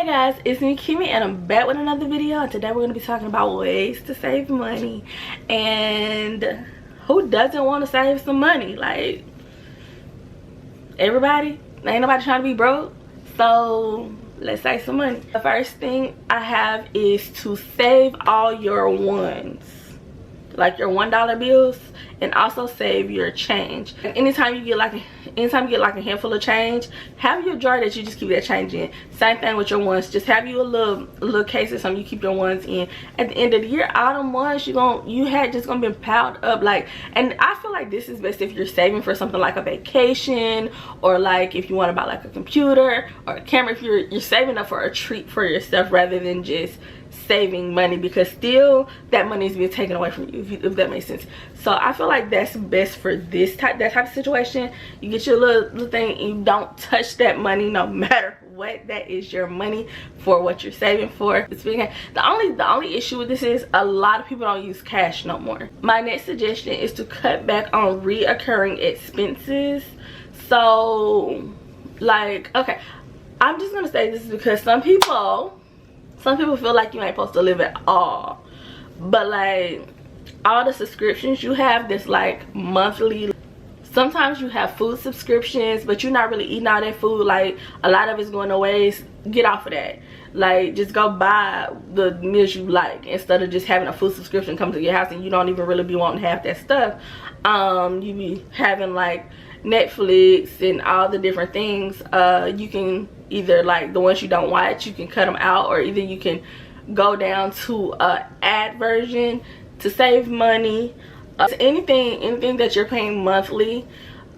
guys, it's me Kimmy and I'm back with another video, and today we're going to be talking about ways to save money. And who doesn't want to save some money? Like, everybody. Ain't nobody trying to be broke, so let's save some money. The first thing I have is to save all your ones, like your $1 bills, and also save your change. And anytime you get like a handful of change, have your jar that you just keep that change in. Same thing with your ones. Just have you a little case or something you keep your ones in. At the end of the year, all them ones you had just gonna be piled up. Like, and I feel like this is best if you're saving for something like a vacation, or like if you want to buy like a computer or a camera. If you're saving up for a treat for yourself rather than just saving money, because still that money is being taken away from you, if that makes sense. So I feel like that's best for that type of situation. You get your little thing and you don't touch that money no matter what. That is your money for what you're saving for. The only issue with this is a lot of people don't use cash no more. My next suggestion is to cut back on reoccurring expenses. So like, okay, I'm just gonna say this because some people feel like you ain't supposed to live at all, but like all the subscriptions you have that's like monthly, sometimes you have food subscriptions but you're not really eating all that food. Like, a lot of it's going to waste. Get off of that. Like, just go buy the meals you like instead of just having a food subscription come to your house and you don't even really be wanting half that stuff. You be having like Netflix and all the different things. You can either, like, the ones you don't watch, you can cut them out, or either you can go down to a ad version to save money. Anything that you're paying monthly,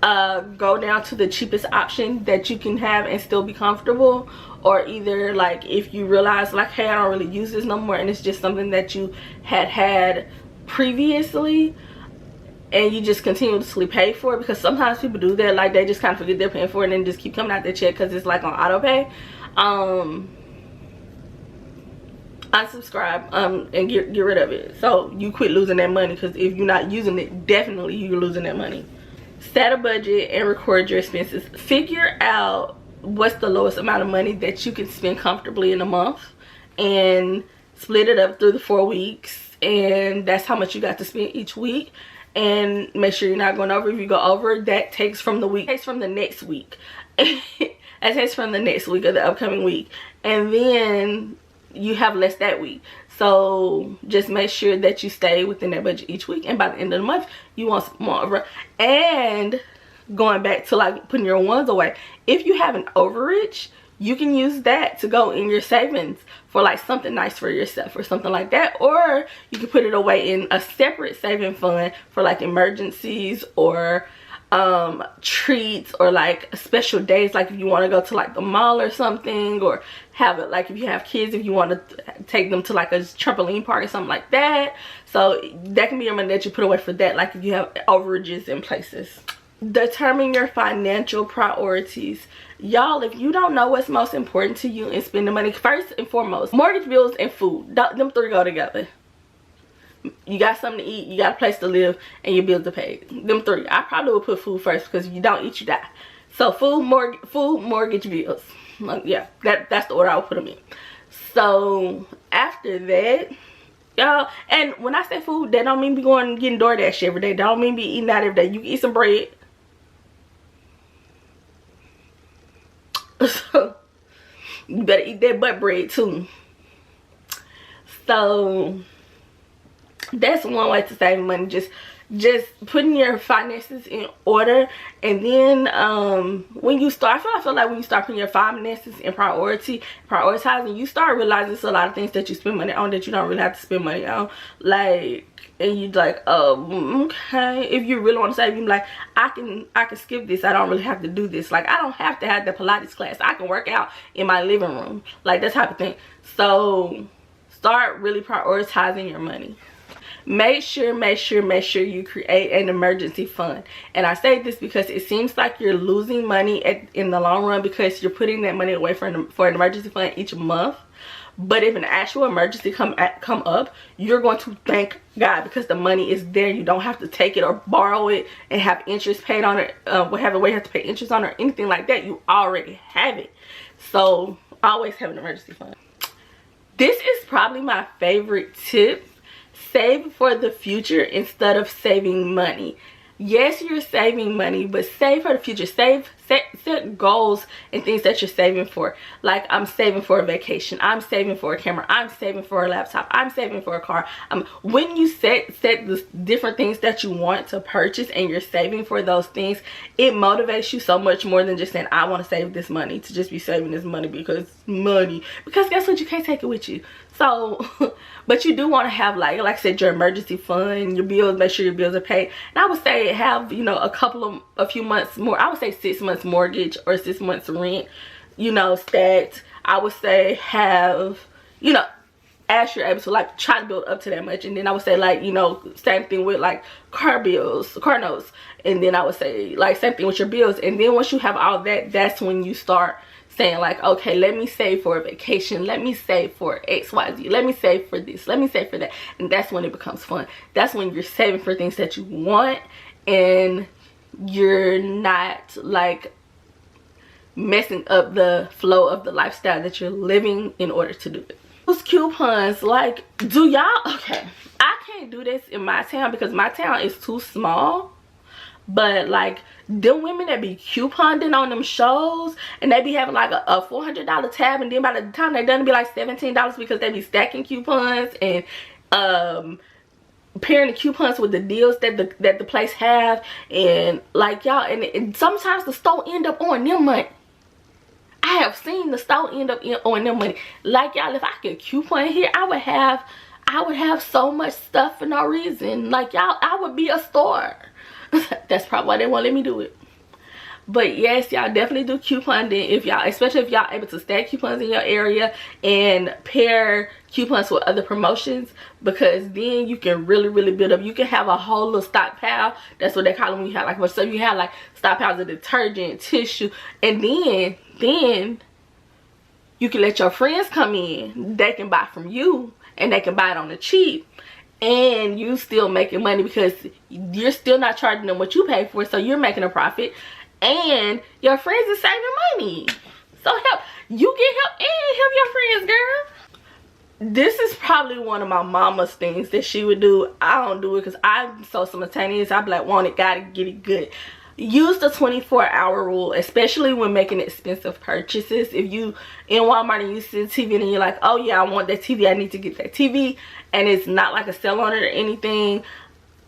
go down to the cheapest option that you can have and still be comfortable. Or either, like, if you realize like, hey, I don't really use this no more, and it's just something that you had previously and you just continuously pay for it, because sometimes people do that. Like, they just kind of forget they're paying for it and then just keep coming out their check because it's like on auto pay. Unsubscribe and get rid of it, so you quit losing that money. Because if you're not using it, definitely you're losing that money. Set a budget and record your expenses. Figure out what's the lowest amount of money that you can spend comfortably in a month, and split it up through the 4 weeks, and that's how much you got to spend each week. And make sure you're not going over. If you go over, that takes from the next week. That takes from the next week of the upcoming week, and then you have less that week. So just make sure that you stay within that budget each week, and by the end of the month you want more over. And going back to like putting your ones away, if you have an overage, you can use that to go in your savings for like something nice for yourself or something like that. Or you can put it away in a separate saving fund for like emergencies or treats, or like special days, like if you want to go to like the mall or something, or have it like if you have kids, if you want to take them to like a trampoline park or something like that. So that can be your money that you put away for that, like if you have overages in places. Determine your financial priorities. Y'all, if you don't know what's most important to you in spending money, first and foremost, mortgage, bills, and food, them three go together. You got something to eat, you got a place to live, and your bills are paid. Them three. I probably would put food first, because if you don't eat, you die. So food, mortgage, bills. Yeah, that's the order I would put them in. So after that, y'all, and when I say food, that don't mean be going and getting DoorDash every day. That don't mean be eating out every day. You can eat some bread. So you better eat that butt bread too. So that's one way to save money. Just putting your finances in order. And then when you start, I feel like when you start putting your finances in prioritizing, you start realizing it's a lot of things that you spend money on that you don't really have to spend money on. Like, and you like, oh, okay, if you really want to save, you're like, I can skip this. I don't really have to do this. Like, I don't have to have the Pilates class. I can work out in my living room, like that type of thing. So start really prioritizing your money. Make sure you create an emergency fund. And I say this because it seems like you're losing money in the long run, because you're putting that money away for an emergency fund each month. But if an actual emergency come up, you're going to thank God because the money is there. You don't have to take it or borrow it and have interest paid on it, whatever way you have to pay interest on it or anything like that. You already have it. So always have an emergency fund. This is probably my favorite tip. Save for the future instead of saving money. Yes, you're saving money, but save for the future. Set goals and things that you're saving for. Like, I'm saving for a vacation, I'm saving for a camera, I'm saving for a laptop, I'm saving for a car. When you set the different things that you want to purchase and you're saving for those things, it motivates you so much more than just saying, I want to save this money, to just be saving this money because money. Because guess what? You can't take it with you. So, but you do want to have, like I said, your emergency fund, your bills, make sure your bills are paid. And I would say have, you know, a few months more. I would say 6 months mortgage or 6 months rent, you know, stacked. I would say have, you know, as you're able to, like, try to build up to that much. And then I would say, like, you know, same thing with, like, car bills, car notes. And then I would say, like, same thing with your bills. And then once you have all that, that's when you start saying, like, okay, let me save for a vacation, let me save for XYZ, let me save for this, let me save for that. And that's when it becomes fun. That's when you're saving for things that you want and you're not, like, messing up the flow of the lifestyle that you're living in order to do it. Those coupons, like, do y'all, okay, I can't do this in my town because my town is too small. But, like, them women that be couponing on them shows and they be having like a $400 tab, and then by the time they're done, it be like $17 because they be stacking coupons and pairing the coupons with the deals that the place have. And, like, y'all, and sometimes the store end up on them money. I have seen the store end up on them money. Like, y'all, if I could coupon here, I would have so much stuff for no reason. Like, y'all, I would be a store. That's probably why they won't let me do it. But yes, y'all definitely do couponing if y'all, especially if y'all able to stack coupons in your area and pair coupons with other promotions, because then you can really build up. You can have a whole little stockpile. That's what they call them when you have, like, so you have like stockpiles of detergent, tissue, and then you can let your friends come in. They can buy from you and they can buy it on the cheap. And you still making money because you're still not charging them what you pay for, so you're making a profit, and your friends are saving money. So you get help and help your friends, girl. This is probably one of my mama's things that she would do. I don't do it because I'm so simultaneous. I be like, want it, gotta get it good. Use the 24-hour rule, especially when making expensive purchases. If you in Walmart and you see the TV and you're like, oh yeah, I want that TV, I need to get that TV, and it's not like a sale on it or anything,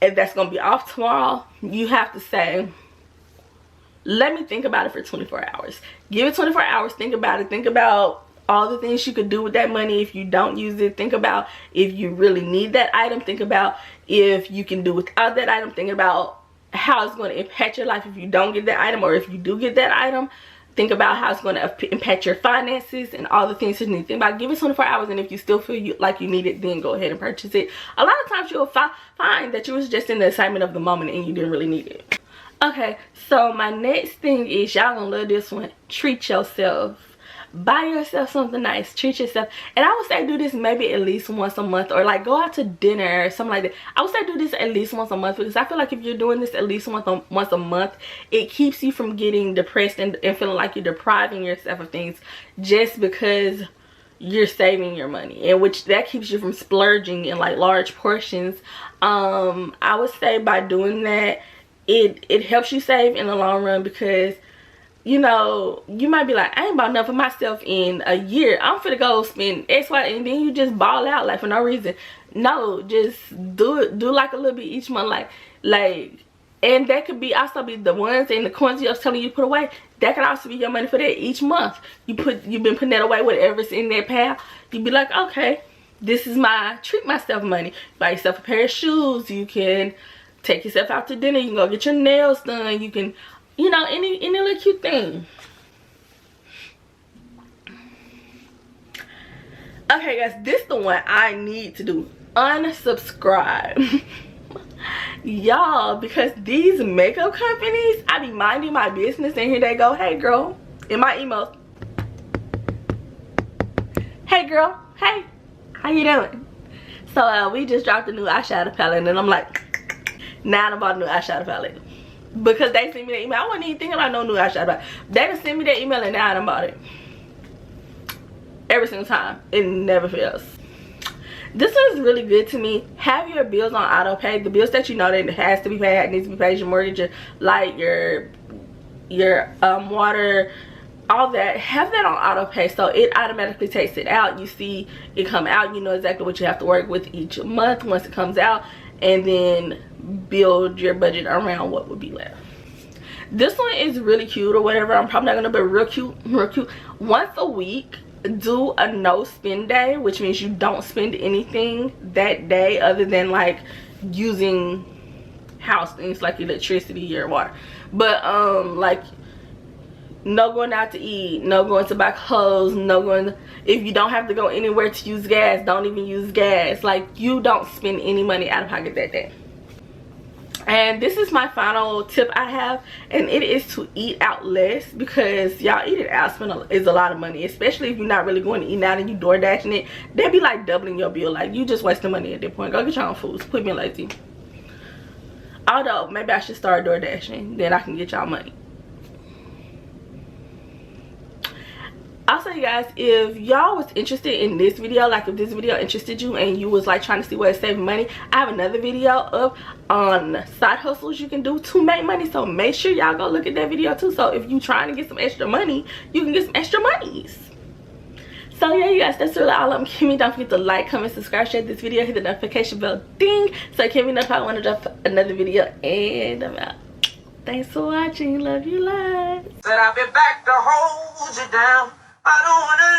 and that's gonna be off tomorrow, you have to say, let me think about it for 24 hours. Give it 24 hours, think about it, think about all the things you could do with that money if you don't use it. Think about if you really need that item. Think about if you can do without that item. Think about how it's going to impact your life if you don't get that item, or if you do get that item. Think about how it's going to impact your finances and all the things you need to think about. Give it 24 hours, and if you still feel like you need it, then go ahead and purchase it. A lot of times you'll find that you was just in the excitement of the moment and you didn't really need it. Okay, so my next thing is, y'all gonna love this one. Treat yourself. Buy yourself something nice. Treat yourself. And I would say do this maybe at least once a month, or like go out to dinner or something like that. I would say do this at least once a month, because I feel like if you're doing this at least once a month, it keeps you from getting depressed and feeling like you're depriving yourself of things just because you're saving your money, and which that keeps you from splurging in like large portions. I would say by doing that, it helps you save in the long run, because you know, you might be like, I ain't bought enough for myself in a year, I'm finna go spend X, Y, and then you just ball out like for no reason. No, just do like a little bit each month, like, and that could be also be the ones and the coins I was telling you to put away. That could also be your money for that each month. You've been putting that away, whatever's in that pile. You'd be like, okay, this is my treat myself money. Buy yourself a pair of shoes. You can take yourself out to dinner. You can go get your nails done. You can, you know, any little cute thing. Okay guys, this is the one I need to do. Unsubscribe. Y'all, because these makeup companies, I be minding my business and here they go, hey girl, in my emails, Hey girl, hey, how you doing? So we just dropped a new eyeshadow palette, and I'm like, now I bought a new eyeshadow palette because they sent me the email. I wasn't even thinking about no new eyeshadow palette. They just sent me the email, and now I done bought it. Every single time, it never fails. This one is really good to me. Have your bills on auto pay. The bills that you know that has to be paid, needs to be paid, your mortgage, your light, your water, all that. Have that on auto pay, so it automatically takes it out. You see it come out, you know exactly what you have to work with each month once it comes out, and then build your budget around what would be left. This one is really cute or whatever. I'm probably not gonna, but real cute, real cute. Once a week, do a no spend day, which means you don't spend anything that day other than like using house things like electricity or water. But like no going out to eat, no going to buy clothes, no going, if you don't have to go anywhere to use gas, don't even use gas. Like, you don't spend any money out of pocket that day. And this is my final tip I have, and it is to eat out less, because y'all, eating out is a lot of money, especially if you're not really going to eat out and you door dashing it. They'd be like doubling your bill. Like, you just wasting money at that point. Go get your own foods. Quit being lazy. Although maybe I should start door dashing, then I can get y'all money. Also, you guys, if y'all was interested in this video, like if this video interested you and you was like trying to see where to save money, I have another video up on side hustles you can do to make money, so make sure y'all go look at that video too. So if you trying to get some extra money, you can get some extra monies. So yeah, you guys, that's really all I'm Kimmy. Don't forget to like, comment, subscribe, share this video, hit the notification bell ding so Kimmy knows if I want to drop another video, and I'm out. Thanks for watching. Love you, lots. Said I'll be back to hold you down. I don't wanna